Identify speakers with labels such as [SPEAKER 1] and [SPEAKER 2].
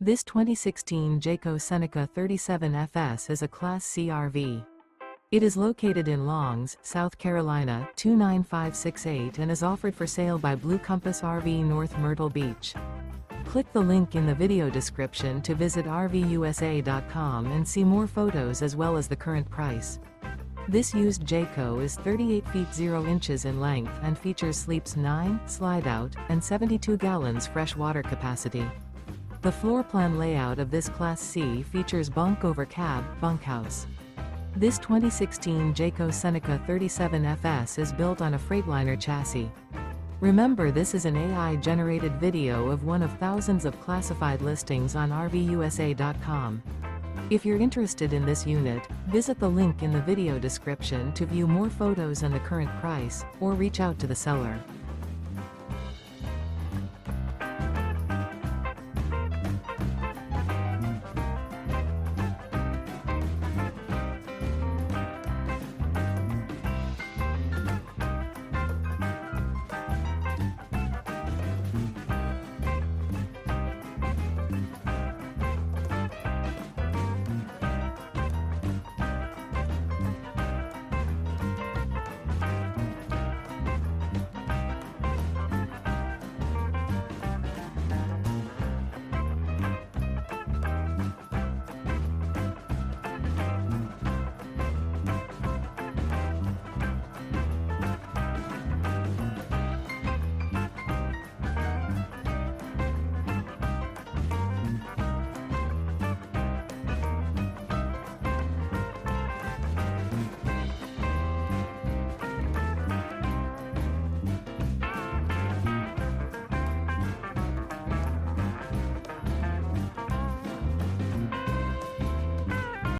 [SPEAKER 1] This 2016 Jayco Seneca 37fs is a Class C RV. It is located in Longs, South Carolina 29568 and is offered for sale by Blue Compass RV North Myrtle Beach. Click the link in the video description to visit RVUSA.com and see more photos as well as the current price. This used Jayco is 38 feet 0 inches in length and features sleeps 9, Slideout, and 72 gallons fresh water capacity. The floor plan layout of this Class C features Bunk Over Cab, Bunkhouse. This 2016 Jayco Seneca 37fs is built on a Freightliner chassis. Remember, this is an AI-generated video of one of thousands of classified listings on RVUSA.com. If you're interested in this unit, visit the link in the video description to view more photos and the current price, or reach out to the seller.